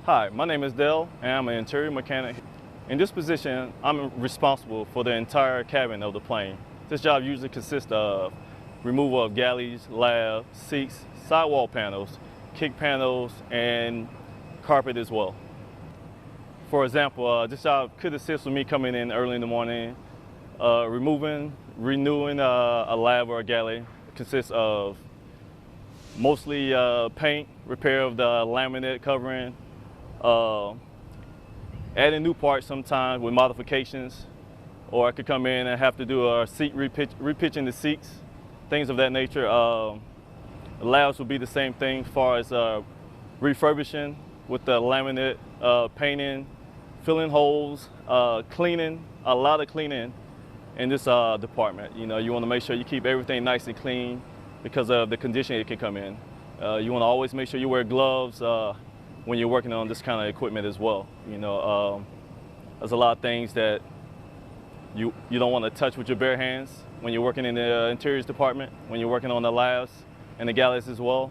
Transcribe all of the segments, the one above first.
Hi, my name is Dale, and I'm an interior mechanic. In this position, I'm responsible for the entire cabin of the plane. This job usually consists of removal of galleys, lavs, seats, sidewall panels, kick panels, and carpet as well. For example, this job could assist with me coming in early in the morning, renewing a lav or a galley. It consists of mostly paint, repair of the laminate covering, adding new parts sometimes with modifications, or I could come in and have to do a seat repitching the seats, things of that nature. The lavs will be the same thing as far as refurbishing with the laminate, painting, filling holes, cleaning, a lot of cleaning in this department. You know, you want to make sure you keep everything nice and clean because of the condition it can come in. You want to always make sure you wear gloves when you're working on this kind of equipment as well. You know, there's a lot of things that you don't want to touch with your bare hands when you're working in the interiors department, when you're working on the lavs and the galleys as well.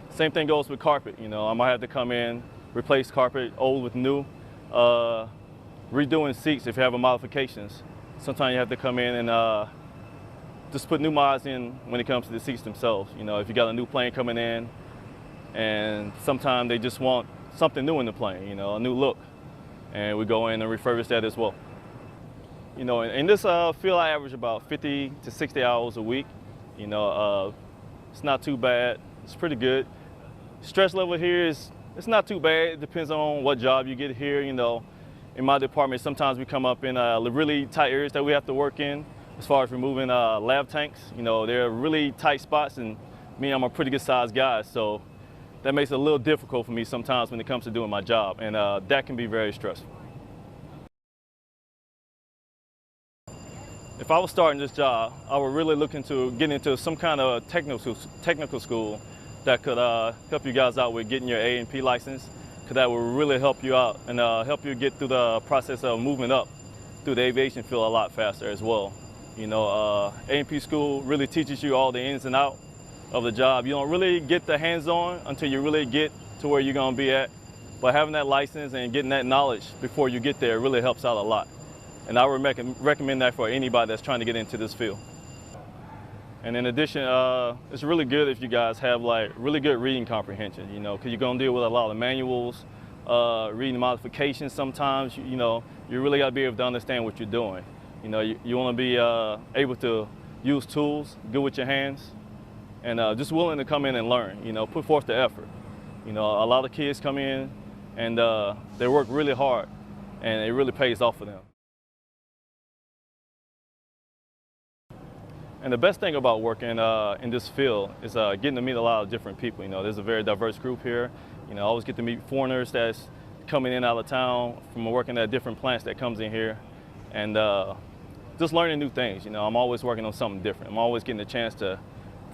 Same thing goes with carpet. You know, I might have to come in, replace carpet, old with new, redoing seats if you have modifications. Sometimes you have to come in and just put new mods in when it comes to the seats themselves. You know, if you got a new plane coming in, and sometimes they just want something new in the plane, you know, a new look, and we go in and refurbish that as well. You know, in this field, I average about 50 to 60 hours a week. You know, it's not too bad. It's pretty good. Stress level here it's not too bad. It depends on what job you get here. You know, in my department, sometimes we come up in really tight areas that we have to work in. As far as removing lav tanks, you know, they're really tight spots, and I'm a pretty good sized guy, so that makes it a little difficult for me sometimes when it comes to doing my job, and that can be very stressful. If I was starting this job, I would really look into getting into some kind of technical school that could help you guys out with getting your A&P license, because that will really help you out and help you get through the process of moving up through the aviation field a lot faster as well. You know, A&P school really teaches you all the ins and outs of the job. You don't really get the hands-on until you really get to where you're going to be at. But having that license and getting that knowledge before you get there really helps out a lot. And I would recommend that for anybody that's trying to get into this field. And in addition, it's really good if you guys have like really good reading comprehension, you know, because you're going to deal with a lot of manuals, reading modifications sometimes. You know, you really got to be able to understand what you're doing. You know, you want to be able to use tools, good with your hands, and just willing to come in and learn, you know, put forth the effort. You know, a lot of kids come in and they work really hard, and it really pays off for them. And the best thing about working in this field is getting to meet a lot of different people. You know, there's a very diverse group here. You know, I always get to meet foreigners that's coming in out of town from working at different plants that comes in here. And just learning new things. You know, I'm always working on something different. I'm always getting a chance to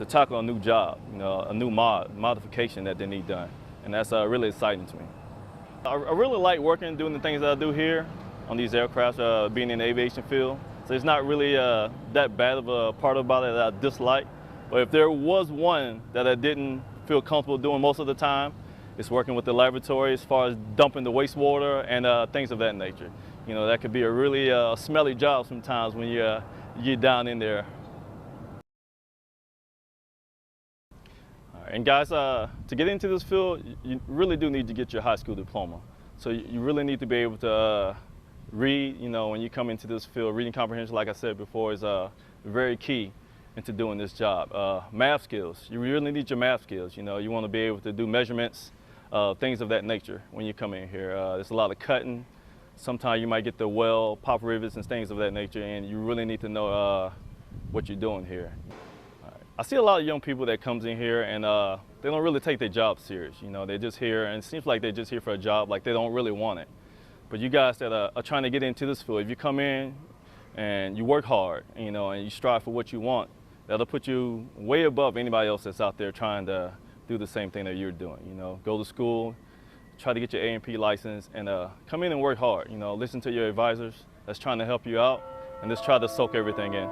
tackle a new job, you know, a new modification that they need done. And that's really exciting to me. I really like working, doing the things that I do here on these aircraft, being in the aviation field. So it's not really that bad of a part about it that I dislike. But if there was one that I didn't feel comfortable doing most of the time, it's working with the laboratory as far as dumping the wastewater and things of that nature. You know, that could be a really smelly job sometimes when you get down in there. And guys, to get into this field, you really do need to get your high school diploma. So you really need to be able to read. You know, when you come into this field, reading comprehension, like I said before, is very key into doing this job. Math skills, you really need your math skills. You know, you want to be able to do measurements, things of that nature when you come in here. There's a lot of cutting. Sometimes you might get the weld, pop rivets and things of that nature, and you really need to know what you're doing here. I see a lot of young people that comes in here and they don't really take their job serious. You know, they're just here, and it seems like they're just here for a job, like they don't really want it. But you guys that are trying to get into this field, if you come in and you work hard, you know, and you strive for what you want, that'll put you way above anybody else that's out there trying to do the same thing that you're doing. You know, go to school, try to get your A&P license, and come in and work hard. You know, listen to your advisors that's trying to help you out, and just try to soak everything in.